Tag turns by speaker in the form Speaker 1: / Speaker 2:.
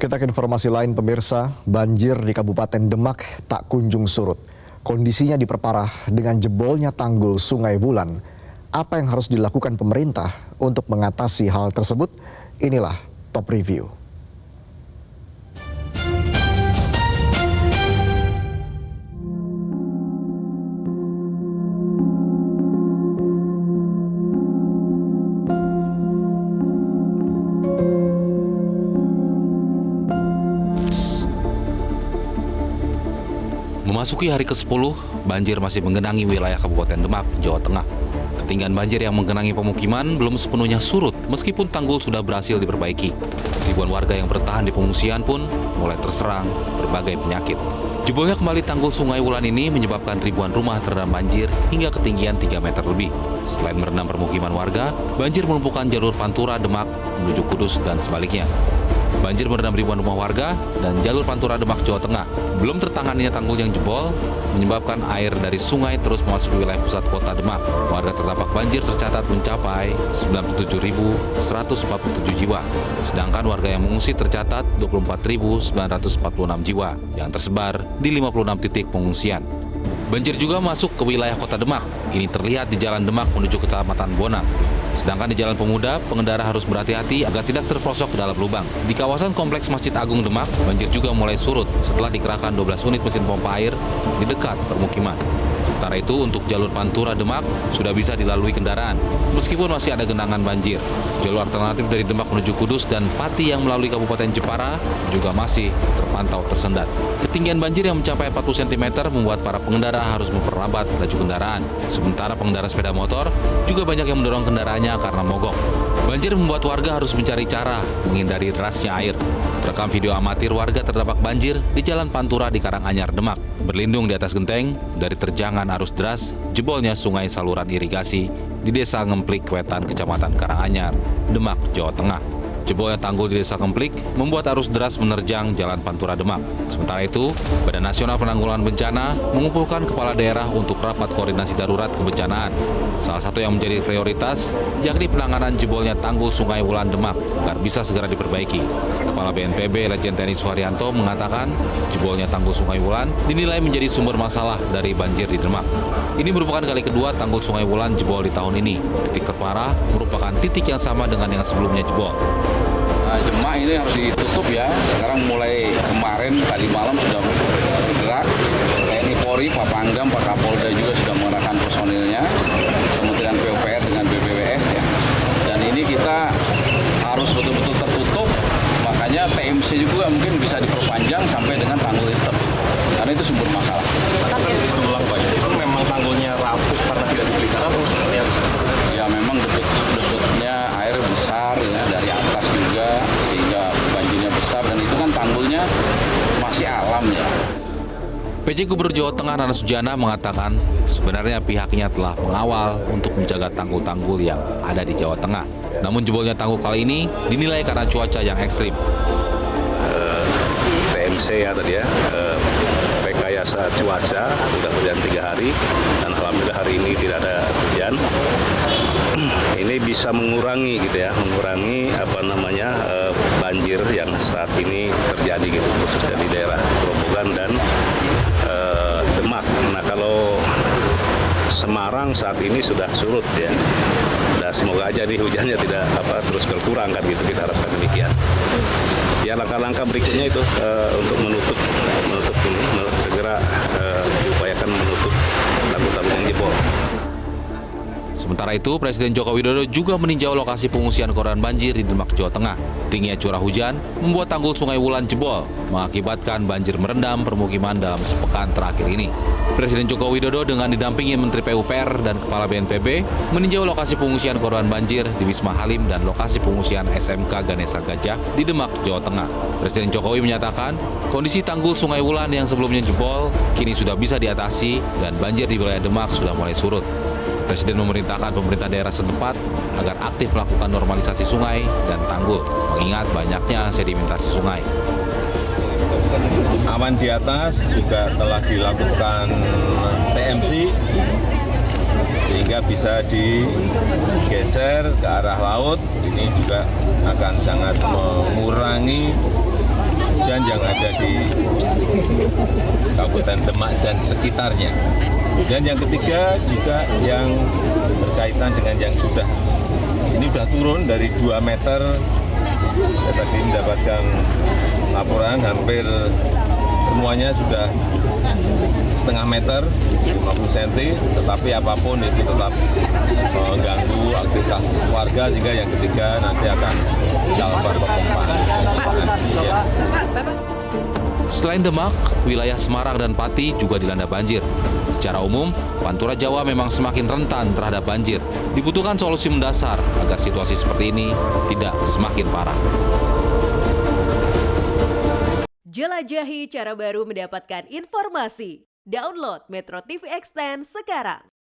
Speaker 1: Kita ke informasi lain pemirsa, banjir di Kabupaten Demak tak kunjung surut. Kondisinya diperparah dengan jebolnya tanggul Sungai Wulan. Apa yang harus dilakukan pemerintah untuk mengatasi hal tersebut? Inilah Top Review.
Speaker 2: Memasuki hari ke-10, banjir masih menggenangi wilayah Kabupaten Demak, Jawa Tengah. Ketinggian banjir yang menggenangi pemukiman belum sepenuhnya surut meskipun tanggul sudah berhasil diperbaiki. Ribuan warga yang bertahan di pengungsian pun mulai terserang berbagai penyakit. Jebolnya kembali tanggul Sungai Wulan ini menyebabkan ribuan rumah terendam banjir hingga ketinggian 3 meter lebih. Selain merendam permukiman warga, banjir melumpuhkan jalur Pantura Demak menuju Kudus dan sebaliknya. Banjir merendam ribuan rumah warga dan jalur Pantura Demak, Jawa Tengah. Belum tertanganinya tanggul yang jebol menyebabkan air dari sungai terus memasuki wilayah pusat kota Demak. Warga terdampak banjir tercatat mencapai 97.147 jiwa. Sedangkan warga yang mengungsi tercatat 24.946 jiwa yang tersebar di 56 titik pengungsian. Banjir juga masuk ke wilayah kota Demak. Ini terlihat di Jalan Demak menuju Kecamatan Bonang. Sedangkan di Jalan Pemuda, pengendara harus berhati-hati agar tidak terprosok ke dalam lubang. Di kawasan Kompleks Masjid Agung Demak, banjir juga mulai surut setelah dikerahkan 12 unit mesin pompa air di dekat permukiman. Sementara itu, untuk jalur Pantura Demak sudah bisa dilalui kendaraan, meskipun masih ada genangan banjir. Jalur alternatif dari Demak menuju Kudus dan Pati yang melalui Kabupaten Jepara juga masih terpantau tersendat. Ketinggian banjir yang mencapai 40 cm membuat para pengendara harus memperlambat laju kendaraan. Sementara pengendara sepeda motor juga banyak yang mendorong kendaraannya karena mogok. Banjir membuat warga harus mencari cara menghindari derasnya air. Rekam video amatir warga terdampak banjir di Jalan Pantura di Karanganyar, Demak. Berlindung di atas genteng dari terjangan arus deras, jebolnya sungai saluran irigasi di Desa Ngemplik Wetan, Kecamatan Karanganyar, Demak, Jawa Tengah. Jebolnya tanggul di Desa Ngemplik membuat arus deras menerjang Jalan Pantura Demak. Sementara itu, Badan Nasional Penanggulangan Bencana mengumpulkan kepala daerah untuk rapat koordinasi darurat kebencanaan. Salah satu yang menjadi prioritas yakni penanganan jebolnya tanggul Sungai Wulan Demak agar bisa segera diperbaiki. Kepala BNPB Letjen TNI Suharyanto mengatakan jebolnya tanggul Sungai Wulan dinilai menjadi sumber masalah dari banjir di Demak. Ini merupakan kali kedua tanggul Sungai Wulan jebol di tahun ini. Titik terparah merupakan titik yang sama dengan yang sebelumnya jebol.
Speaker 3: Demak ini harus ditutup ya. Sekarang mulai kemarin tadi malam sudah bergerak. TNI Polri, Pak Pangdam, Pak Kapolda juga sudah mengerahkan personilnya. Kementerian PUPR dengan BPWS ya. Dan ini kita harus betul-betul tertutup. Makanya TMC juga mungkin bisa diperpanjang sampai dengan tanggul itu. Karena itu sumber masalah.
Speaker 4: Berulang Pak, itu memang tanggulnya rapuh karena tidak dipelihara atau seperti apa?
Speaker 3: Ya memang debitnya air besar ya dari atas juga sehingga banjirnya besar dan itu kan tanggulnya masih alam ya.
Speaker 2: PJ Gubernur Jawa Tengah Nana Sujana mengatakan sebenarnya pihaknya telah mengawal untuk menjaga tanggul-tanggul yang ada di Jawa Tengah. Namun jebolnya tanggul kali ini dinilai karena cuaca yang ekstrim.
Speaker 5: TMC ya tadi ya, rekayasa cuaca sudah hujan 3 hari dan alhamdulillah hari ini tidak ada hujan. Ini bisa mengurangi gitu ya, banjir yang saat ini terjadi gitu, khususnya di daerah Grobogan dan Demak. Nah kalau Semarang saat ini sudah surut ya. Dan semoga aja nih hujannya tidak terus berkurang kan gitu, kita harapkan demikian. Ya langkah-langkah berikutnya itu untuk menutup ini, segera diupayakan menutup tanggul-tanggul yang jebol.
Speaker 2: Sementara itu, Presiden Joko Widodo juga meninjau lokasi pengungsian korban banjir di Demak, Jawa Tengah. Tingginya curah hujan membuat tanggul Sungai Wulan jebol, mengakibatkan banjir merendam permukiman dalam sepekan terakhir ini. Presiden Joko Widodo dengan didampingi Menteri PUPR dan Kepala BNPB meninjau lokasi pengungsian korban banjir di Wisma Halim dan lokasi pengungsian SMK Ganesha Gajah di Demak, Jawa Tengah. Presiden Jokowi menyatakan kondisi tanggul Sungai Wulan yang sebelumnya jebol kini sudah bisa diatasi dan banjir di wilayah Demak sudah mulai surut. Presiden memerintahkan pemerintah daerah setempat agar aktif melakukan normalisasi sungai dan tanggul, mengingat banyaknya sedimentasi sungai.
Speaker 6: Awan di atas juga telah dilakukan TMC sehingga bisa digeser ke arah laut. Ini juga akan sangat mengurangi yang ada di Kabupaten Demak dan sekitarnya. Dan yang ketiga juga yang berkaitan dengan yang ini sudah turun dari 2 meter. Saya tadi mendapatkan laporan hampir semuanya sudah setengah meter, 50 cm, tetapi apapun itu tetap mengganggu aktivitas warga, sehingga yang ketiga nanti akan dilakukan pemompaan.
Speaker 2: Selain Demak, wilayah Semarang dan Pati juga dilanda banjir. Secara umum, Pantura Jawa memang semakin rentan terhadap banjir. Dibutuhkan solusi mendasar agar situasi seperti ini tidak semakin parah.
Speaker 7: Jelajahi cara baru mendapatkan informasi. Download Metro TV Extend sekarang.